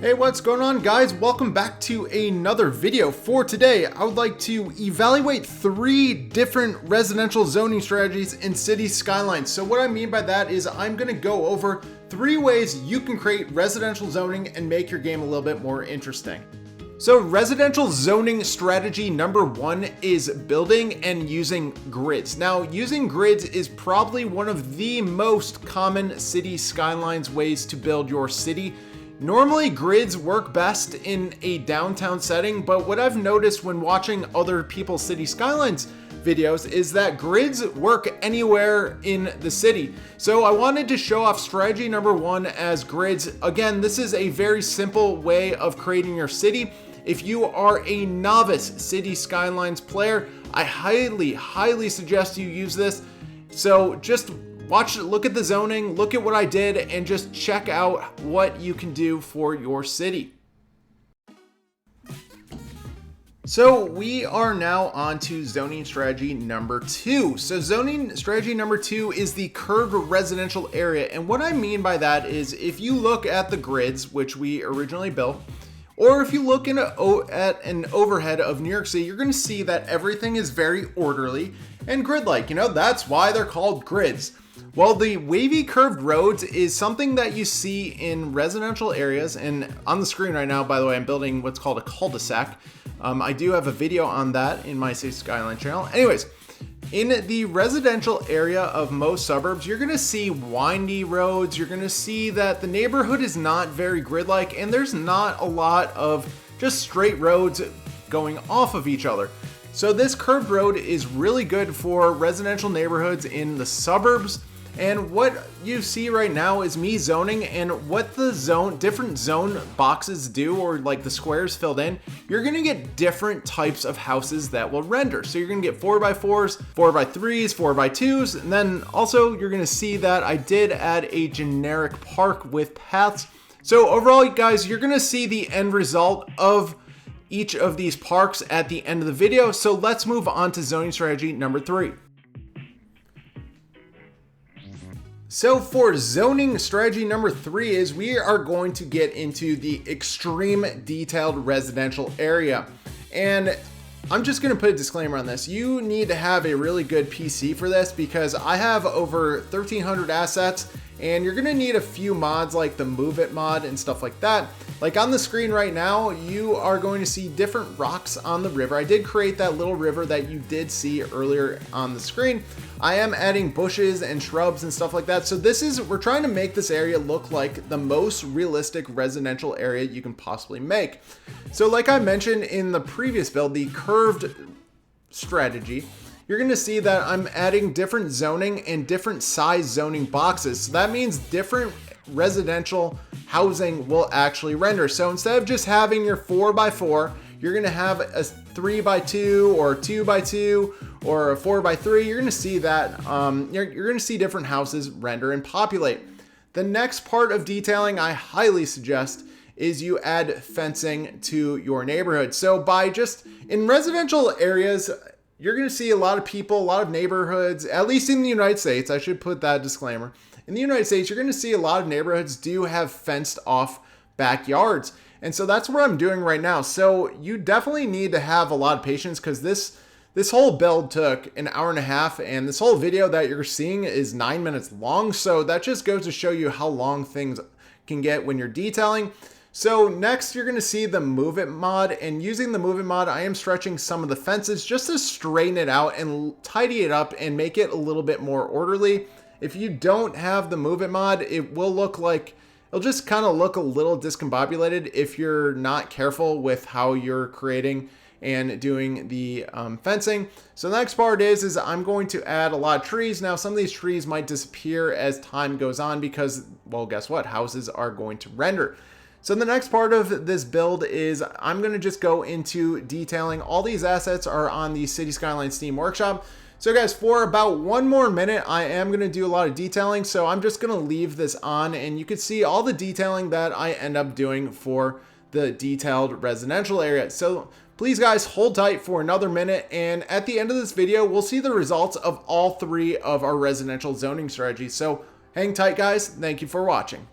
Hey, what's going on, guys? Welcome back to another video. For today, I would like to evaluate 3 different residential zoning strategies in Cities Skylines. So what I mean by that is I'm going to go over 3 ways you can create residential zoning and make your game a little bit more interesting. So residential zoning strategy number 1 is building and using grids. Now, using grids is probably one of the most common City Skylines ways to build your city. Normally, grids work best in a downtown setting, but what I've noticed when watching other people's City Skylines videos is that grids work anywhere in the city. So I wanted to show off strategy number 1 as grids. Again, this is a very simple way of creating your city. If you are a novice City Skylines player, I highly suggest you use this. So just watch, look at the zoning, look at what I did, and just check out what you can do for your city. So we are now on to zoning strategy number 2. So zoning strategy number 2 is the curved residential area. And what I mean by that is if you look at the grids, which we originally built, or if you look at an overhead of New York City, you're going to see that everything is very orderly and grid-like. You know, that's why they're called grids. Well, the wavy curved roads is something that you see in residential areas, and on the screen right now, by the way, I'm building what's called a cul-de-sac. I do have a video on that in my Cities Skyline channel. Anyways, in the residential area of most suburbs, you're gonna see windy roads. You're gonna see that the neighborhood is not very grid-like, and there's not a lot of just straight roads going off of each other. So this curved road is really good for residential neighborhoods in the suburbs. And what you see right now is me zoning, and what the different zone boxes do, or like the squares filled in, you're gonna get different types of houses that will render. So you're gonna get 4x4s, 4x3s, 4x2s, and then also you're gonna see that I did add a generic park with paths. So overall, guys, you're gonna see the end result of each of these parks at the end of the video. So let's move on to zoning strategy number 3. So for zoning strategy number 3 is we are going to get into the extreme detailed residential area. And I'm just going to put a disclaimer on this. You need to have a really good PC for this because I have over 1,300 assets, and you're going to need a few mods like the Move It mod and stuff like that. Like on the screen right now, you are going to see different rocks on the river. I did create that little river that you did see earlier on the screen. I am adding bushes and shrubs and stuff like that. So we're trying to make this area look like the most realistic residential area you can possibly make. So like I mentioned in the previous build, the curved strategy, you're going to see that I'm adding different zoning and different size zoning boxes. So that means different residential housing will actually render. So instead of just having your 4x4, you're going to have a 3x2 or 2x2 or a 4x3. You're going to see that you're going to see different houses render and populate. The next part of detailing I highly suggest is you add fencing to your neighborhood. So in residential areas, you're going to see a lot of people, a lot of neighborhoods, at least in the United States. I should put that disclaimer. In the United States, you're going to see a lot of neighborhoods do have fenced off backyards. And so that's what I'm doing right now. So you definitely need to have a lot of patience because this whole build took an hour and a half, and this whole video that you're seeing is 9 minutes long. So that just goes to show you how long things can get when you're detailing. So next you're going to see the Move It mod, and using the Move It mod, I am stretching some of the fences just to straighten it out and tidy it up and make it a little bit more orderly. If you don't have the Move It mod, it'll just kind of look a little discombobulated if you're not careful with how you're creating and doing the fencing. So the next part is I'm going to add a lot of trees. Now some of these trees might disappear as time goes on because, well, guess what? Houses are going to render. So the next part of this build is I'm going to just go into detailing. All these assets are on the City Skylines Steam Workshop. So guys, for about 1 more minute, I am going to do a lot of detailing. So I'm just going to leave this on, and you can see all the detailing that I end up doing for the detailed residential area. So please guys, hold tight for another minute. And at the end of this video, we'll see the results of all 3 of our residential zoning strategies. So hang tight guys. Thank you for watching.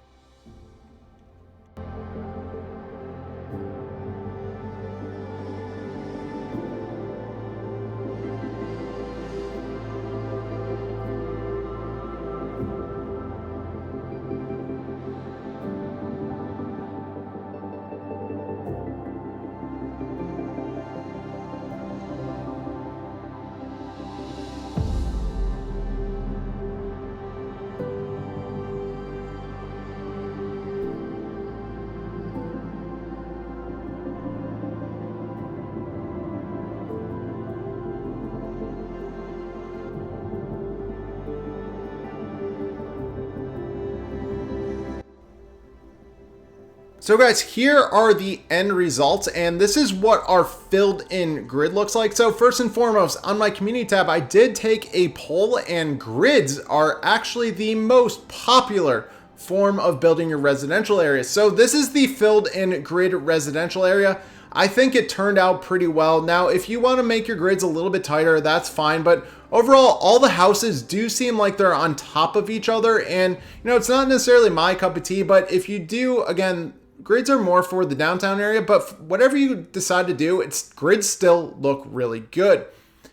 So guys, here are the end results, and this is what our filled in grid looks like. So first and foremost, on my community tab, I did take a poll, and grids are actually the most popular form of building your residential area. So this is the filled in grid residential area. I think it turned out pretty well. Now, if you want to make your grids a little bit tighter, that's fine. But overall, all the houses do seem like they're on top of each other. And, it's not necessarily my cup of tea, but if you do, again, grids are more for the downtown area, but whatever you decide to do, grids still look really good.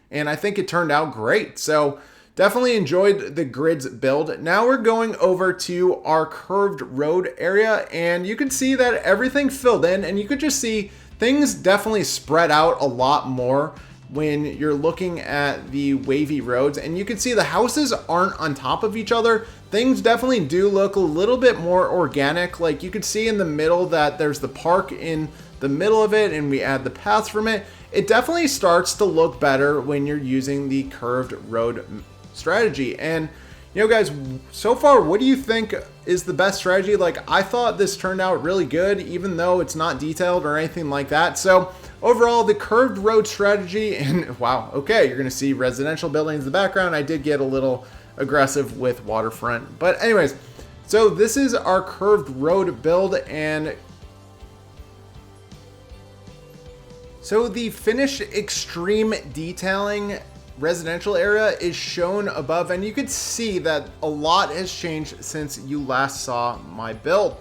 And I think it turned out great. So definitely enjoyed the grids build. Now we're going over to our curved road area, and you can see that everything filled in, and you could just see things definitely spread out a lot more when you're looking at the wavy roads, and you can see the houses aren't on top of each other. Things definitely do look a little bit more organic. Like you could see in the middle that there's the park in the middle of it, and we add the paths from it. It definitely starts to look better when you're using the curved road strategy. And guys, so far, what do you think is the best strategy? Like, I thought this turned out really good, even though it's not detailed or anything like that. So overall, the curved road strategy, and wow, okay, you're gonna see residential buildings in the background. I did get a little aggressive with waterfront, but anyways, so this is our curved road build, and so the finished extreme detailing residential area is shown above, and you could see that a lot has changed since you last saw my build.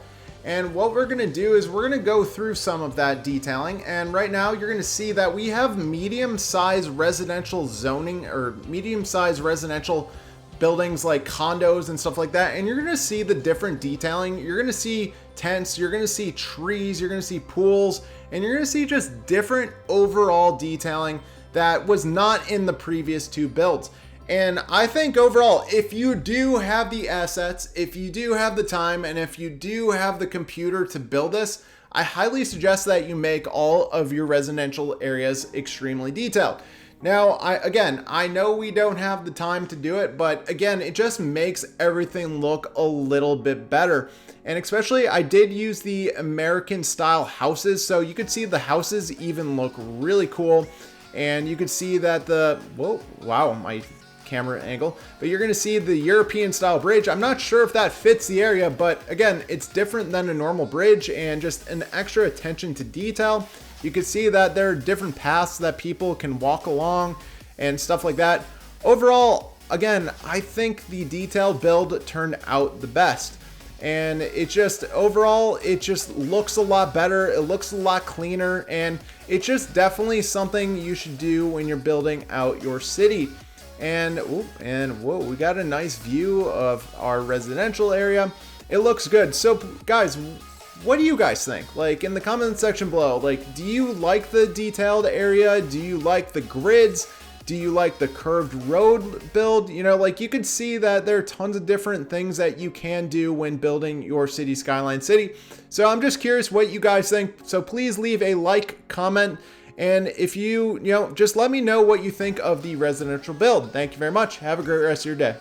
And what we're going to do is we're going to go through some of that detailing, and right now you're going to see that we have medium-sized residential zoning, or medium-sized residential buildings like condos and stuff like that, and you're going to see the different detailing. You're going to see tents, you're going to see trees, you're going to see pools, and you're going to see just different overall detailing that was not in the previous two builds. And I think overall, if you do have the assets, if you do have the time, and if you do have the computer to build this, I highly suggest that you make all of your residential areas extremely detailed. Now, I know we don't have the time to do it, but again, it just makes everything look a little bit better. And especially, I did use the American style houses, so you could see the houses even look really cool. And you can see that wow, my camera angle, but you're gonna see the European style bridge. I'm not sure if that fits the area, but again, it's different than a normal bridge, and just an extra attention to detail. You can see that there are different paths that people can walk along and stuff like that. Overall, again, I think the detailed build turned out the best. And overall, it just looks a lot better. It looks a lot cleaner, and it's just definitely something you should do when you're building out your city. And whoa, we got a nice view of our residential area. It looks good. So guys, what do you guys think? Like, in the comment section below, like, do you like the detailed area? Do you like the grids? Do you like the curved road build? Like, you could see that there are tons of different things that you can do when building your Cities Skylines city. So I'm just curious what you guys think. So please leave a like, comment, and if just let me know what you think of the residential build. Thank you very much. Have a great rest of your day.